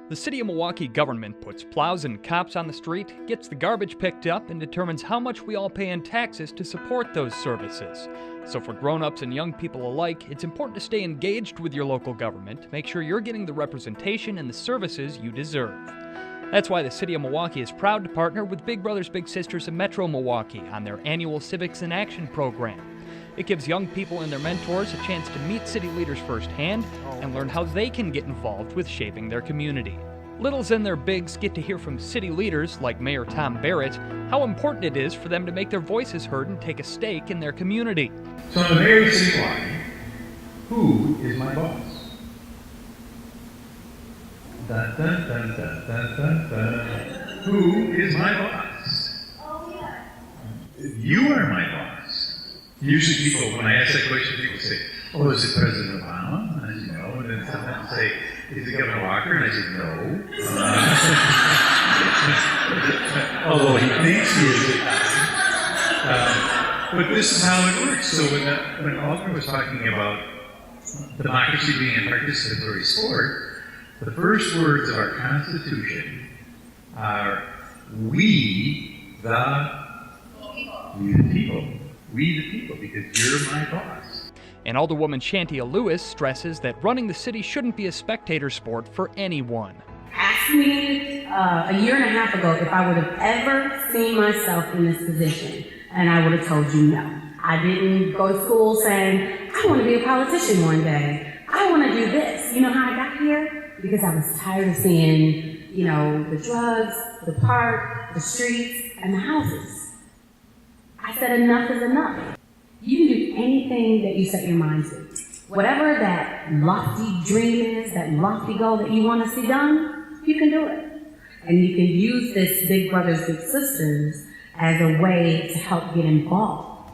The City of Milwaukee government puts plows and cops on the street, gets the garbage picked up, and determines how much we all pay in taxes to support those services. So for grown-ups and young people alike, it's important to stay engaged with your local government, make sure you're getting the representation and the services you deserve. That's why the City of Milwaukee is proud to partner with Big Brothers Big Sisters of Metro Milwaukee on their annual Civics in Action program. It gives young people and their mentors a chance to meet city leaders firsthand and learn how they can get involved with shaping their community. Littles and their bigs get to hear from city leaders like Mayor Tom Barrett how important it is for them to make their voices heard and take a stake in their community. So I'm the mayor of the City of Milwaukee. Who is my boss? Dun, dun, dun, dun, dun, dun, dun. Who is my boss? Oh, yeah. You are my boss. Usually people, when I ask that question, people say, oh, is it President Obama? And I say, no. And then sometimes say, is it Governor Walker? And I say, no. Although he thinks he is. But this is how it works. So when Alderwoman was talking about democracy being a participatory sport, the first words of our Constitution are, we the people. We the people, because you're my boss. And Alderwoman Chantia Lewis stresses that running the city shouldn't be a spectator sport for anyone. Asked me a year and a half ago if I would have ever seen myself in this position, and I would have told you no. I didn't go to school saying, I want to be a politician one day. I want to do this. You know how I got here? Because I was tired of seeing, the drugs, the park, the streets, and the houses. I said enough is enough. You can do anything that you set your mind to. Whatever that lofty dream is, that lofty goal that you want to see done, you can do it. And you can use this Big Brothers Big Sisters as a way to help get involved.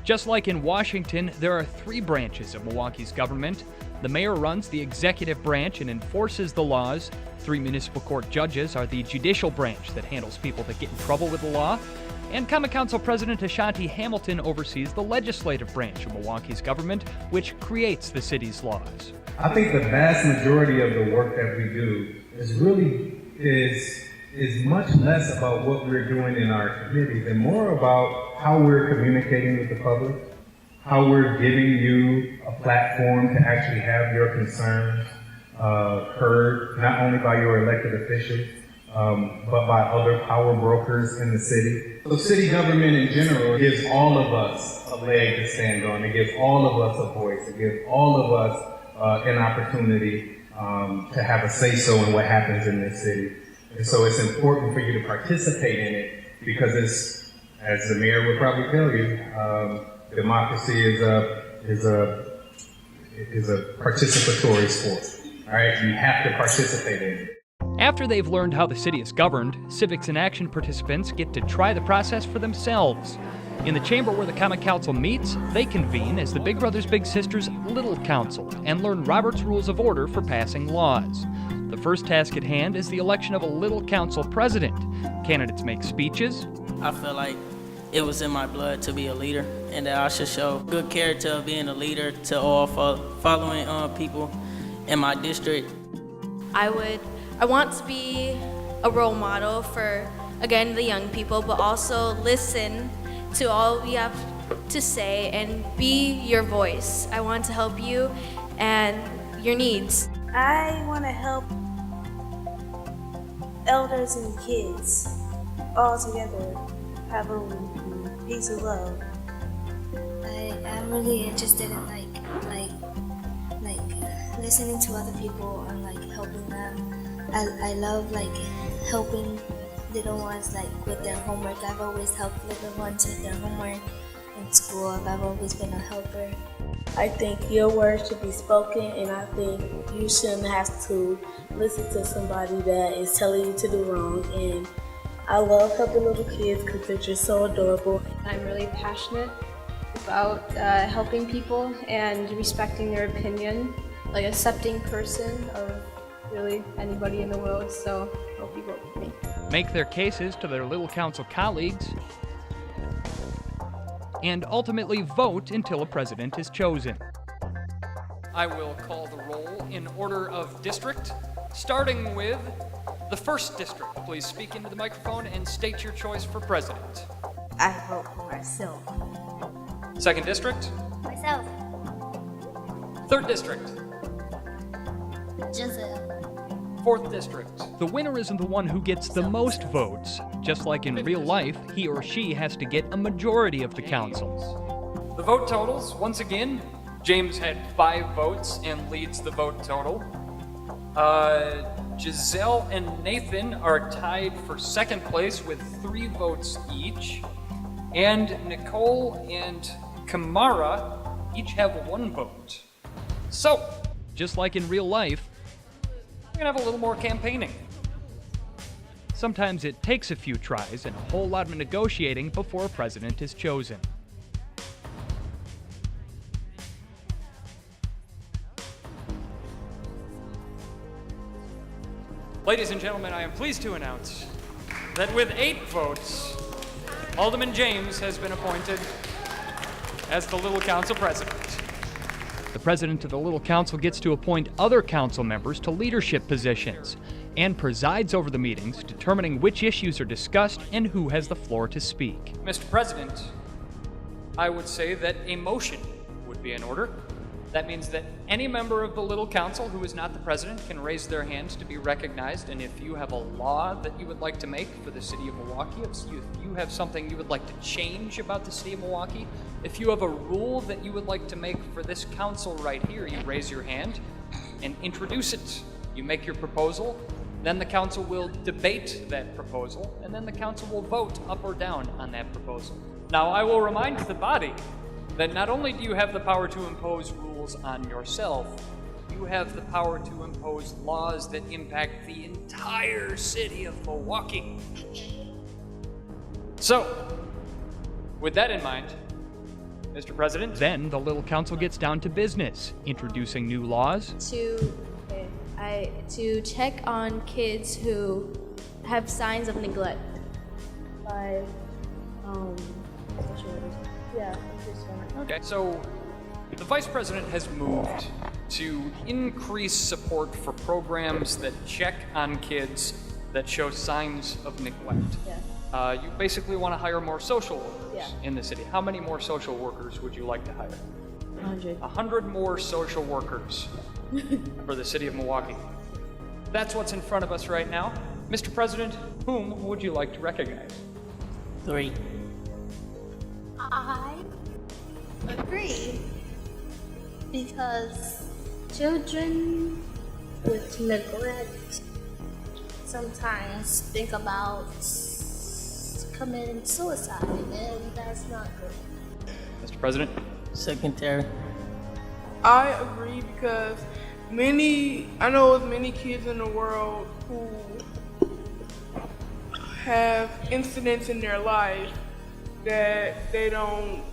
Just like in Washington, there are 3 branches of Milwaukee's government. The mayor runs the executive branch and enforces the laws. 3 municipal court judges are the judicial branch that handles people that get in trouble with the law. And Common Council President Ashanti Hamilton oversees the legislative branch of Milwaukee's government, which creates the city's laws. I think the vast majority of the work that we do is much less about what we're doing in our committees and more about how we're communicating with the public, how we're giving you a platform to actually have your concerns heard, not only by your elected officials, but by other power brokers in the city. So city government in general gives all of us a leg to stand on. It gives all of us a voice. It gives all of us an opportunity to have a say-so in what happens in this city. And so it's important for you to participate in it because it's, as the mayor would probably tell you, democracy is a participatory sport. All right, you have to participate in it. After they've learned how the city is governed, Civics in Action participants get to try the process for themselves. In the chamber where the Common Council meets, they convene as the Big Brothers Big Sisters Little Council and learn Robert's Rules of Order for passing laws. The first task at hand is the election of a Little Council president. Candidates make speeches. I feel like it was in my blood to be a leader and that I should show good character of being a leader to all following people in my district. I want to be a role model for, again, the young people, but also listen to all we have to say and be your voice. I want to help you and your needs. I want to help elders and kids all together have a peace and love. I'm really interested in like listening to other people and helping them. I love helping little ones with their homework. I've always helped little ones with their homework in school. I've always been a helper. I think your words should be spoken, and I think you shouldn't have to listen to somebody that is telling you to do wrong. And I love helping little kids because they're just so adorable. I'm really passionate about helping people and respecting their opinion, like an accepting person of really anybody in the world, so I hope you vote for me. Make their cases to their Little Council colleagues, and ultimately vote until a president is chosen. I will call the roll in order of district, starting with the 1st district. Please speak into the microphone and state your choice for president. I vote for myself. 2nd district. Myself. 3rd district. Giselle. 4th district. The winner isn't the one who gets the most votes. Just like in real life, he or she has to get a majority of the councils. The vote totals, once again, James had 5 votes and leads the vote total. Giselle and Nathan are tied for 2nd place with 3 votes each. And Nicole and Kamara each have 1 vote. So, just like in real life, we're gonna have a little more campaigning. Sometimes it takes a few tries and a whole lot of negotiating before a president is chosen. Ladies and gentlemen, I am pleased to announce that with 8 votes, Alderman James has been appointed as the Little Council president. The president of the Little Council gets to appoint other council members to leadership positions and presides over the meetings, determining which issues are discussed and who has the floor to speak. Mr. President, I would say that a motion would be in order. That means that any member of the Little Council who is not the president can raise their hands to be recognized, and if you have a law that you would like to make for the City of Milwaukee, if you have something you would like to change about the City of Milwaukee, if you have a rule that you would like to make for this council right here, you raise your hand and introduce it. You make your proposal, then the council will debate that proposal, and then the council will vote up or down on that proposal. Now, I will remind the body that not only do you have the power to impose rules on yourself, you have the power to impose laws that impact the entire city of Milwaukee. So, with that in mind, Mr. President, then the Little Council gets down to business, introducing new laws. To check on kids who have signs of neglect by, Okay, so the Vice President has moved to increase support for programs that check on kids that show signs of neglect. Yeah. You basically want to hire more social workers in the city. How many more social workers would you like to hire? 100. 100 more social workers for the City of Milwaukee. That's what's in front of us right now. Mr. President, whom would you like to recognize? 3. I agree, because children with neglect sometimes think about committing suicide, and that's not good. Mr. President? Secretary. I agree, because I know of many kids in the world who have incidents in their life that they don't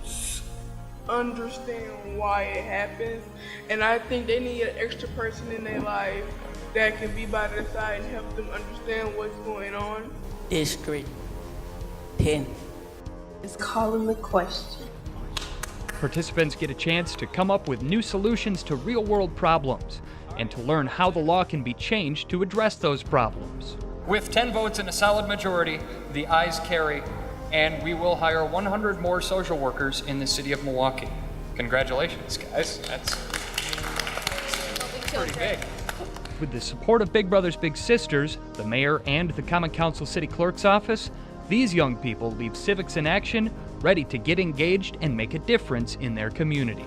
understand why it happens, and I think they need an extra person in their life that can be by their side and help them understand what's going on. District 10. It's calling the question. Participants get a chance to come up with new solutions to real-world problems and to learn how the law can be changed to address those problems. With 10 votes and a solid majority, the ayes carry, and we will hire 100 more social workers in the City of Milwaukee. Congratulations, guys. That's pretty big. With the support of Big Brothers Big Sisters, the mayor, and the Common Council City Clerk's office, these young people leave Civics in action, ready to get engaged and make a difference in their community.